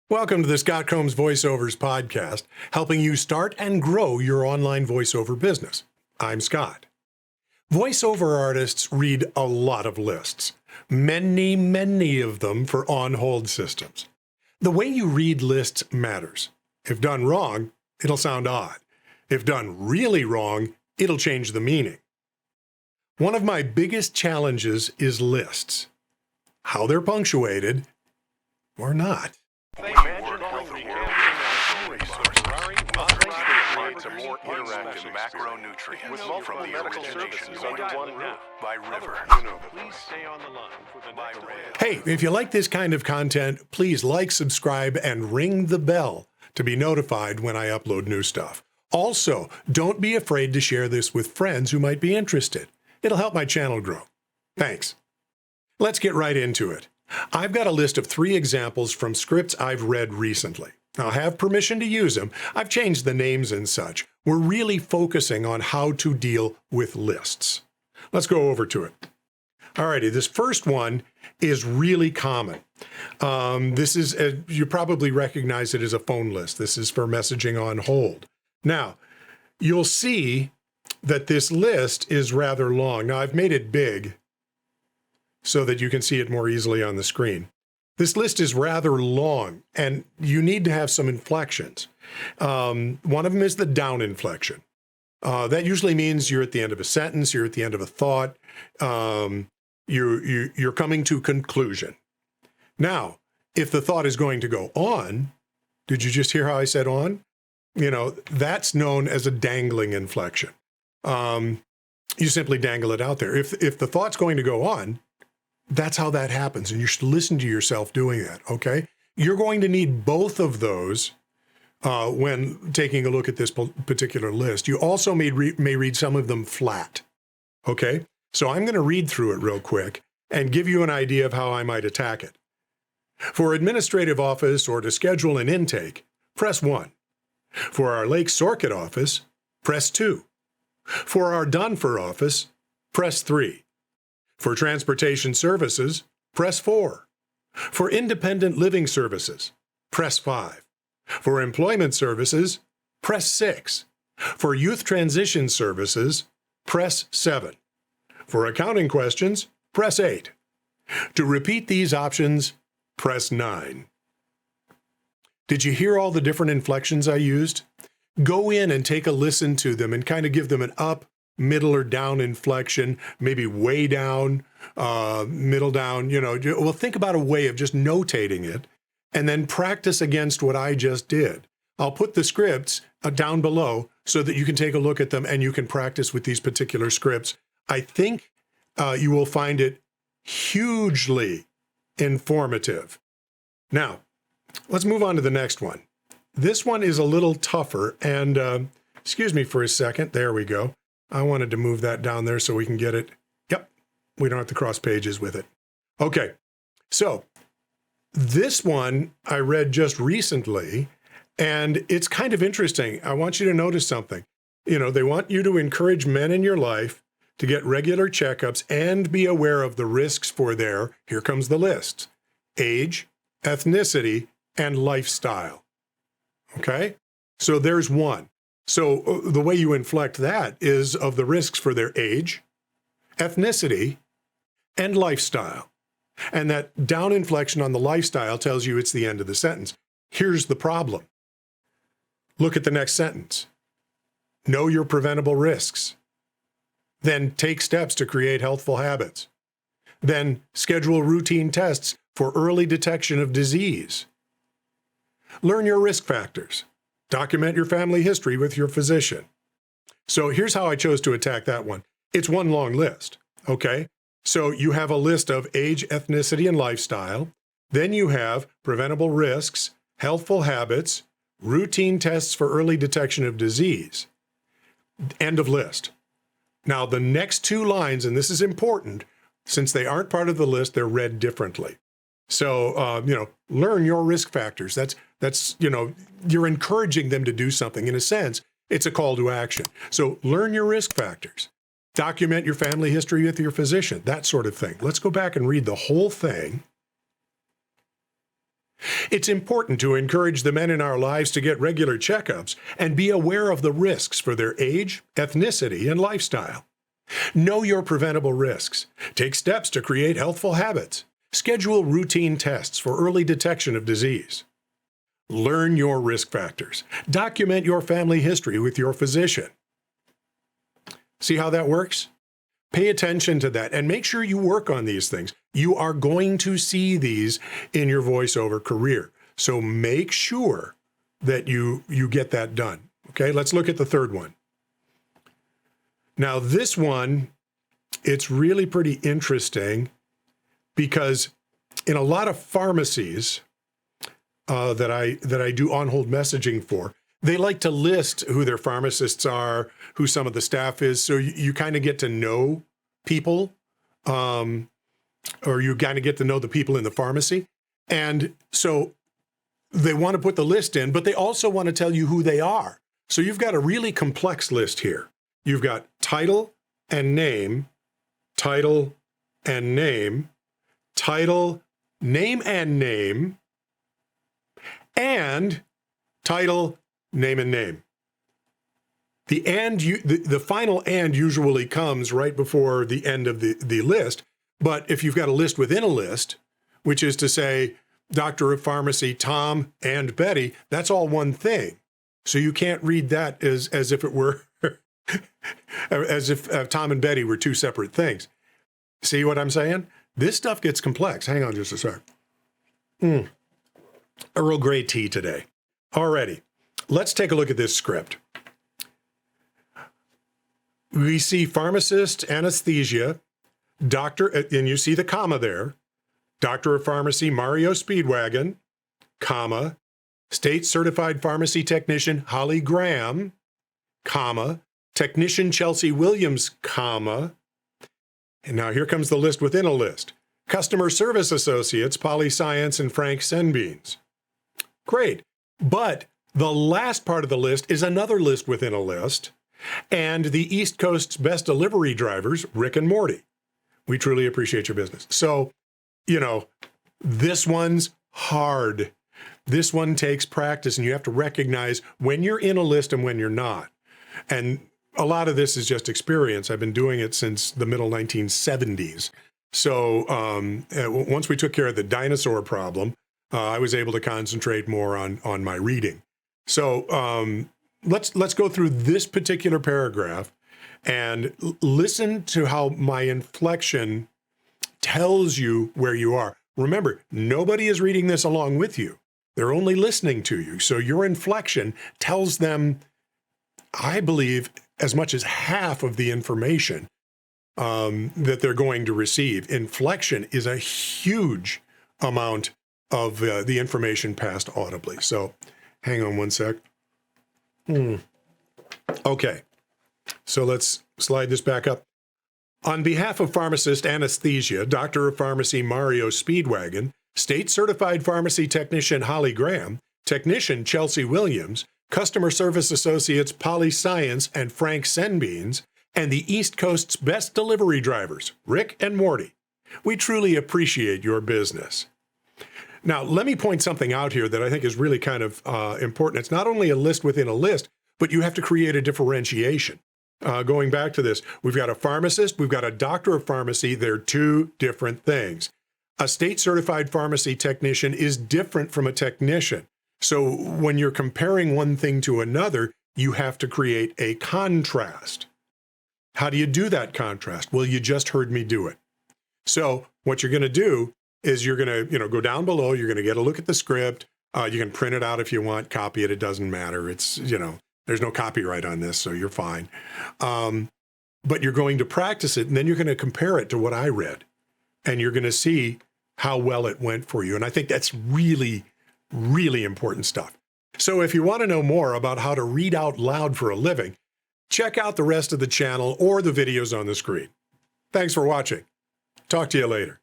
Welcome to the Scott Combs Voiceovers podcast, helping you start and grow your online voiceover business. I'm Scott. Voiceover artists read a lot of lists, many of them for on-hold systems. The way you read lists matters. If done wrong, it'll sound odd. If done really wrong, it'll change the meaning. One of my biggest challenges is lists. How they're punctuated or not. A more interactive macronutrient from the origination under one roof by river. Please stay on the line for the next one. Hey, if you like this kind of content, please like, subscribe, and ring the bell to be notified when I upload new stuff. Also, don't be afraid to share this with friends who might be interested. It'll help my channel grow. Thanks. Let's get right into it. I've got a list of 3 examples from scripts I've read recently. I'll have permission to use them. I've changed the names and such. We're really focusing on how to deal with lists. Let's go over to it. Alrighty, this first one is really common. This is, you probably recognize it as a phone list. This is for messaging on hold. Now, you'll see that this list is rather long. Now, I've made it big so that you can see it more easily on the screen. This list is rather long, and you need to have some inflections. One of them is the down inflection. That usually means you're at the end of a sentence, you're at the end of a thought, you're coming to conclusion. Now, if the thought is going to go on, did you just hear how I said on? You know, that's known as a dangling inflection. You simply dangle it out there. If the thought's going to go on, that's how that happens, and you should listen to yourself doing that, okay? You're going to need both of those when taking a look at this particular list. You also may read some of them flat, okay? So I'm going to read through it real quick and give you an idea of how I might attack it. For administrative office or to schedule an intake, press 1. For our Lake Sorket office, press 2. For our Donfer office, press 3. For transportation services, press 4. For independent living services, press 5. For employment services, press 6. For youth transition services, press 7. For accounting questions, press 8. To repeat these options, press 9. Did you hear all the different inflections I used? Go in and take a listen to them and kind of give them an up, middle or down inflection, maybe way down, middle down, you know. Well, think about a way of just notating it and then practice against what I just did. I'll put the scripts down below so that you can take a look at them and you can practice with these particular scripts. I think you will find it hugely informative. Now, let's move on to the next one. This one is a little tougher, and excuse me for a second. There we go. I wanted to move that down there so we can get it. Yep, we don't have to cross pages with it. Okay, so this one I read just recently, and it's kind of interesting. I want you to notice something. You know, they want you to encourage men in your life to get regular checkups and be aware of the risks for their, here comes the list, age, ethnicity, and lifestyle. Okay, so there's one. So the way you inflect that is of the risks for their age, ethnicity, and lifestyle. And that down inflection on the lifestyle tells you it's the end of the sentence. Here's the problem. Look at the next sentence. Know your preventable risks. Then take steps to create healthful habits. Then schedule routine tests for early detection of disease. Learn your risk factors. Document your family history with your physician. So here's how I chose to attack that one. It's one long list, okay? So you have a list of age, ethnicity, and lifestyle. Then you have preventable risks, healthful habits, routine tests for early detection of disease. End of list. Now, the next 2 lines, and this is important, since they aren't part of the list, they're read differently. So, learn your risk factors. That's, you're encouraging them to do something. In a sense, it's a call to action. So learn your risk factors. Document your family history with your physician, that sort of thing. Let's go back and read the whole thing. It's important to encourage the men in our lives to get regular checkups and be aware of the risks for their age, ethnicity, and lifestyle. Know your preventable risks. Take steps to create healthful habits. Schedule routine tests for early detection of disease. Learn your risk factors. Document your family history with your physician. See how that works? Pay attention to that and make sure you work on these things. You are going to see these in your voiceover career. So make sure that you get that done. Okay, let's look at the third one. Now this one, it's really pretty interesting because in a lot of pharmacies that I do on-hold messaging for, they like to list who their pharmacists are, who some of the staff is, so you kind of get to know people, or you kind of get to know the people in the pharmacy. And so they want to put the list in, but they also want to tell you who they are. So you've got a really complex list here. You've got title and name, title and name, title, name and name, and title, name and name. The final and usually comes right before the end of the list. But if you've got a list within a list, which is to say, Doctor of Pharmacy, Tom and Betty, that's all one thing. So you can't read that as if it were, as if Tom and Betty were two separate things. See what I'm saying? This stuff gets complex. Hang on just a sec. Earl Grey tea today. Alrighty, let's take a look at this script. We see pharmacist, anesthesia, doctor, and you see the comma there, Doctor of Pharmacy Mario Speedwagon, comma, State Certified Pharmacy Technician Holly Graham, comma, Technician Chelsea Williams, comma, and now here comes the list within a list. Customer Service Associates, Polly Science and Frank Senbeans. Great, but the last part of the list is another list within a list, and the East Coast's best delivery drivers, Rick and Morty. We truly appreciate your business. So, you know, this one's hard. This one takes practice, and you have to recognize when you're in a list and when you're not. And a lot of this is just experience. I've been doing it since the middle 1970s. So once we took care of the dinosaur problem, I was able to concentrate more on my reading. So let's go through this particular paragraph and listen to how my inflection tells you where you are. Remember, nobody is reading this along with you. They're only listening to you. So your inflection tells them, I believe, as much as half of the information that they're going to receive. Inflection is a huge amount of the information passed audibly. So hang on one sec. Okay, so let's slide this back up. On behalf of pharmacist anesthesia, Doctor of Pharmacy Mario Speedwagon, State Certified Pharmacy Technician Holly Graham, Technician Chelsea Williams, Customer Service Associates Polly Science and Frank Senbeans, and the East Coast's best delivery drivers, Rick and Morty, we truly appreciate your business. Now, let me point something out here that I think is really kind of important. It's not only a list within a list, but you have to create a differentiation. Going back to this, we've got a pharmacist, we've got a doctor of pharmacy. They're two different things. A state certified pharmacy technician is different from a technician. So when you're comparing one thing to another, you have to create a contrast. How do you do that contrast? Well, you just heard me do it. So what you're going to do is you're going to, go down below, you're going to get a look at the script. You can print it out if you want, copy it. It doesn't matter. It's, there's no copyright on this, so you're fine. But you're going to practice it, and then you're going to compare it to what I read, and you're going to see how well it went for you. And I think that's really, really important stuff. So if you want to know more about how to read out loud for a living, check out the rest of the channel or the videos on the screen. Thanks for watching. Talk to you later.